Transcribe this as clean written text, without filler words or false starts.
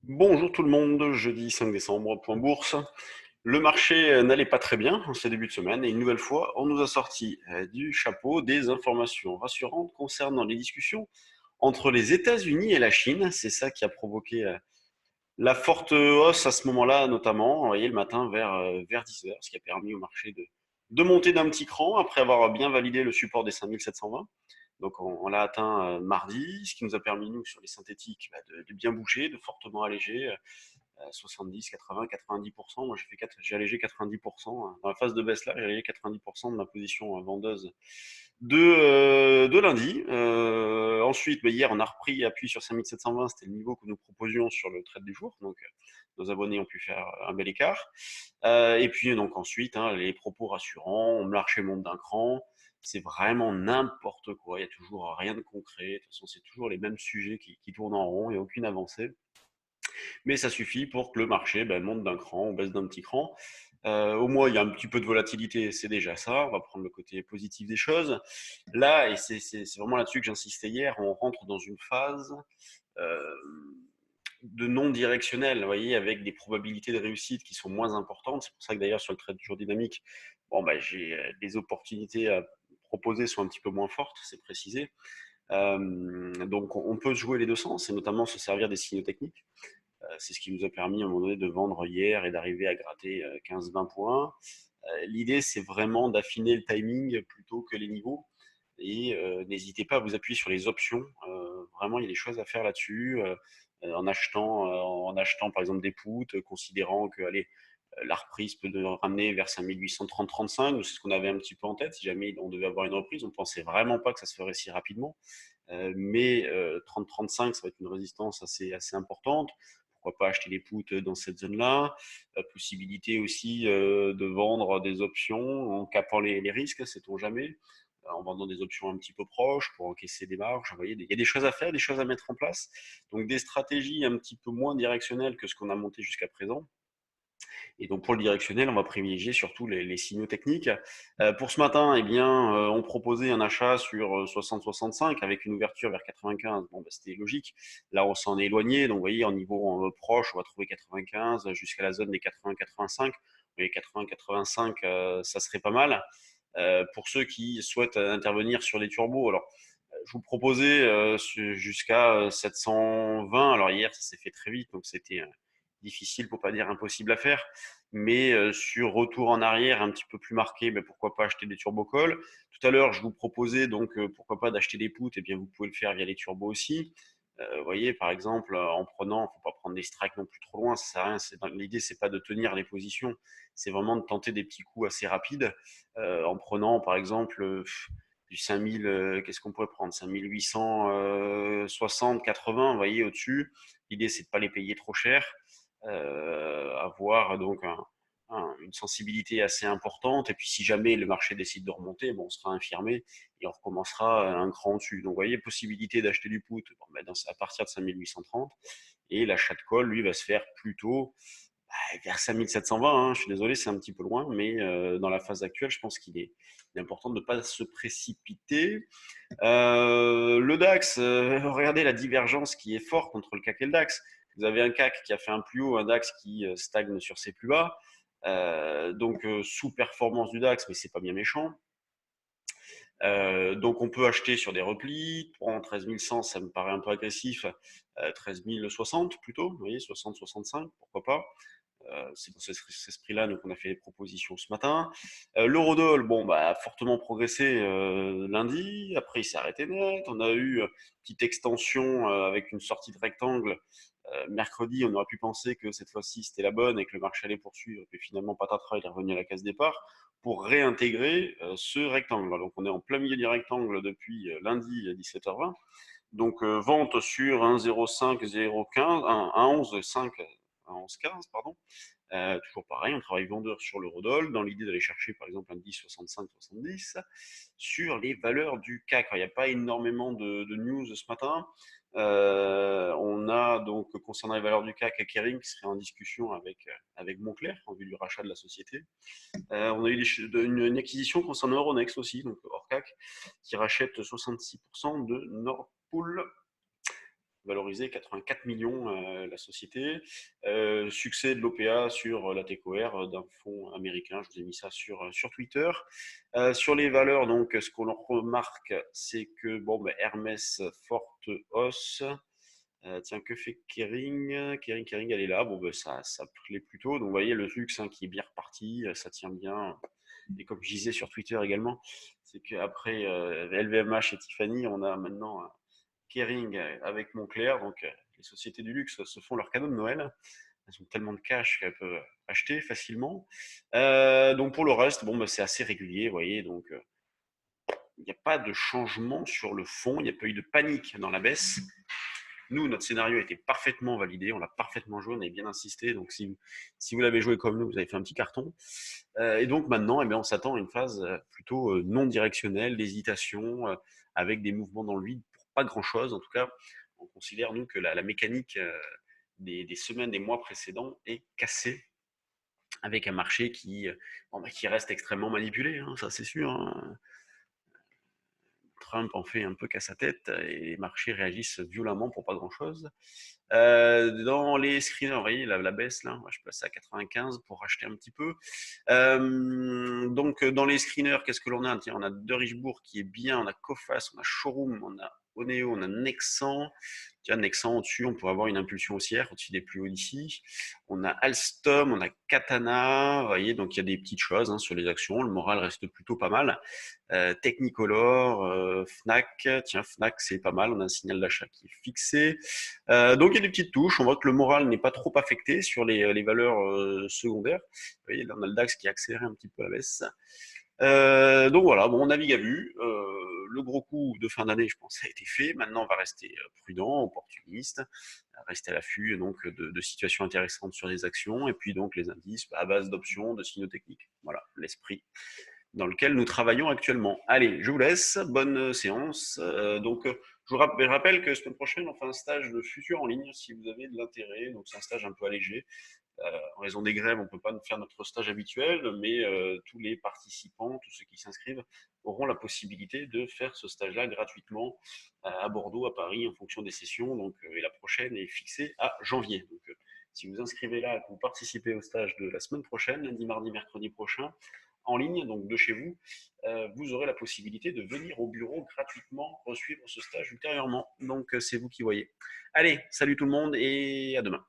Bonjour tout le monde, jeudi 5 décembre, point bourse. Le marché n'allait pas très bien en ce début de semaine et une nouvelle fois, on nous a sorti du chapeau des informations rassurantes concernant les discussions entre les États-Unis et la Chine. C'est ça qui a provoqué la forte hausse à ce moment-là, notamment, vous voyez, le matin vers 10 heures, ce qui a permis au marché de monter d'un petit cran après avoir bien validé le support des 5720. Donc on l'a atteint mardi, ce qui nous a permis, nous, sur les synthétiques, de bien bouger, de fortement alléger. 70, 80, 90%. Moi, j'ai allégé 90%. Dans la phase de baisse là, j'ai allégé 90% de ma position vendeuse de lundi. Ensuite, hier, on a repris appui sur 5720. C'était le niveau que nous proposions sur le trade du jour. Donc, nos abonnés ont pu faire un bel écart. Et puis, donc, ensuite, les propos rassurants, on marché monte d'un cran. C'est vraiment n'importe quoi. Il n'y a toujours rien de concret. De toute façon, c'est toujours les mêmes sujets qui tournent en rond. Il n'y a aucune avancée, mais ça suffit pour que le marché monte d'un cran, on baisse d'un petit cran. Au moins, il y a un petit peu de volatilité, c'est déjà ça. On va prendre le côté positif des choses. Là, et c'est vraiment là-dessus que j'insistais hier, on rentre dans une phase euh, de non directionnel, vous voyez, avec des probabilités de réussite qui sont moins importantes. C'est pour ça que d'ailleurs, sur le trade du jour dynamique, j'ai des opportunités à proposer sont un petit peu moins fortes, c'est précisé. Donc, on peut jouer les deux sens, et notamment se servir des signaux techniques. C'est ce qui nous a permis à un moment donné de vendre hier et d'arriver à gratter 15-20 points. L'idée, c'est vraiment d'affiner le timing plutôt que les niveaux. Et n'hésitez pas à vous appuyer sur les options. Vraiment, il y a des choses à faire là-dessus. En achetant par exemple des puts, considérant que allez, la reprise peut nous ramener vers 5830-35. C'est ce qu'on avait un petit peu en tête. Si jamais on devait avoir une reprise, on ne pensait vraiment pas que ça se ferait si rapidement. Mais 30-35, ça va être une résistance assez importante. Pourquoi pas acheter des puts dans cette zone-là. Possibilité aussi de vendre des options en capant les risques, sait-on jamais, en vendant des options un petit peu proches pour encaisser des marges. Vous voyez, il y a des choses à faire, des choses à mettre en place. Donc des stratégies un petit peu moins directionnelles que ce qu'on a monté jusqu'à présent. Et donc pour le directionnel, on va privilégier surtout les signaux techniques. Pour ce matin, eh bien, on proposait un achat sur 60-65 avec une ouverture vers 95. Bon, c'était logique. Là, on s'en est éloigné. Donc, vous voyez, en niveau proche, on va trouver 95 jusqu'à la zone des 80-85. Vous voyez, 80-85, ça serait pas mal. Pour ceux qui souhaitent intervenir sur les turbos, alors je vous proposais jusqu'à 720. Alors hier, ça s'est fait très vite, donc c'était difficile pour pas dire impossible à faire. Mais sur retour en arrière un petit peu plus marqué, pourquoi pas acheter des turbocalls. Tout à l'heure, je vous proposais donc pourquoi pas d'acheter des puts. Et bien vous pouvez le faire via les turbos aussi. Vous voyez, par exemple, en prenant, faut pas prendre des strikes non plus trop loin, ça sert à rien. L'idée, c'est pas de tenir les positions, c'est vraiment de tenter des petits coups assez rapides, en prenant, par exemple, du 5000, qu'est-ce qu'on pourrait prendre? 5860, 80, vous voyez, au-dessus. L'idée, c'est de pas les payer trop cher, avoir donc une sensibilité assez importante. Et puis, si jamais le marché décide de remonter, on sera infirmé et on recommencera un cran au-dessus. Donc, vous voyez, possibilité d'acheter du put à partir de 5830. Et l'achat de call, lui, va se faire plutôt vers 5720. Je suis désolé, c'est un petit peu loin, mais dans la phase actuelle, je pense qu'il est important de ne pas se précipiter. Le DAX, regardez la divergence qui est forte entre le CAC et le DAX. Vous avez un CAC qui a fait un plus haut, un DAX qui stagne sur ses plus bas. Donc sous-performance du DAX, mais c'est pas bien méchant. Donc on peut acheter sur des replis. En 13 100, ça me paraît un peu agressif. 13 060 plutôt, vous voyez, 60-65, pourquoi pas. C'est pour cet esprit-là qu'on a fait les propositions ce matin. L'eurodoll, a fortement progressé lundi. Après, il s'est arrêté net. On a eu une petite extension avec une sortie de rectangle. Mercredi, on aurait pu penser que cette fois-ci c'était la bonne et que le marché allait poursuivre. Et puis finalement, patatras, il est revenu à la case départ pour réintégrer ce rectangle. Donc on est en plein milieu du rectangle depuis lundi à 17h20. Donc vente sur 1,05, 0,15, 1,11,5, 1,11,15, pardon. Toujours pareil, on travaille vendeur sur l'eurodoll dans l'idée d'aller chercher par exemple un 10, 65, 70 sur les valeurs du CAC. Alors, il n'y a pas énormément de news ce matin. On a donc concernant les valeurs du CAC, Kering qui serait en discussion avec Moncler en vue du rachat de la société. On a eu une acquisition concernant Euronext aussi, donc hors CAC, qui rachète 66% de Nordpool. valorisé 84 millions la société. Succès de l'OPA sur la TECOR d'un fonds américain. Je vous ai mis ça sur Twitter. Sur les valeurs, donc, ce qu'on remarque, c'est que bon, ben, Hermès, forte hausse. Tiens, que fait Kering? Kering, elle est là. Bon, ben, ça plaît plutôt. Donc, vous voyez, le luxe hein, qui est bien reparti, ça tient bien. Et comme je disais sur Twitter également, c'est qu'après LVMH et Tiffany, on a maintenant Kering avec Moncler. Donc, les sociétés du luxe se font leur cadeau de Noël. Elles ont tellement de cash qu'elles peuvent acheter facilement. Donc, pour le reste, bon, bah, c'est assez régulier, vous voyez. Donc, il n'y a pas de changement sur le fond. Il n'y a pas eu de panique dans la baisse. Nous, notre scénario a été parfaitement validé, on l'a parfaitement joué, on avait bien insisté. Donc, si vous l'avez joué comme nous, vous avez fait un petit carton. Et donc, maintenant, eh bien, on s'attend à une phase plutôt non directionnelle, d'hésitation, avec des mouvements dans le vide pour pas grand-chose. En tout cas, on considère, nous, que la mécanique des semaines, des mois précédents est cassée avec un marché bon, bah, qui reste extrêmement manipulé, hein, ça c'est sûr. Hein. Trump en fait un peu qu'à sa tête et les marchés réagissent violemment pour pas grand-chose. Dans les screeners, vous voyez la baisse là, moi, je place à 95 pour racheter un petit peu. Donc dans les screeners, qu'est-ce que l'on a? Tiens, on a De Richebourg qui est bien, on a Coface, on a Showroom, on a Oneo, on a Nexan. Tiens, Nexan au-dessus, on pourrait avoir une impulsion haussière au-dessus des plus hauts d'ici. On a Alstom, on a Katana, vous voyez, donc il y a des petites choses hein, sur les actions. Le moral reste plutôt pas mal. Technicolor, Fnac, tiens, Fnac c'est pas mal, on a un signal d'achat qui est fixé. Donc il y a des petites touches, on voit que le moral n'est pas trop affecté sur les valeurs secondaires. Vous voyez, là on a le DAX qui a accéléré un petit peu à la baisse. Donc voilà, bon, on navigue à vue. Le gros coup de fin d'année, je pense, a été fait. Maintenant, on va rester prudent, opportuniste, rester à l'affût donc de situations intéressantes sur les actions, et puis donc les indices à base d'options, de signaux techniques. Voilà, l'esprit dans lequel nous travaillons actuellement. Allez, je vous laisse, bonne séance. Je vous rappelle que semaine prochaine, on fait un stage de futur en ligne si vous avez de l'intérêt. Donc, c'est un stage un peu allégé. En raison des grèves, on ne peut pas faire notre stage habituel, mais tous les participants, tous ceux qui s'inscrivent, auront la possibilité de faire ce stage-là gratuitement à Bordeaux, à Paris, en fonction des sessions. Donc, et la prochaine est fixée à janvier. Donc, si vous inscrivez là, que vous participez au stage de la semaine prochaine, lundi, mardi, mercredi prochain, en ligne, donc de chez vous, vous aurez la possibilité de venir au bureau gratuitement suivre ce stage ultérieurement. Donc, c'est vous qui voyez. Allez, salut tout le monde et à demain.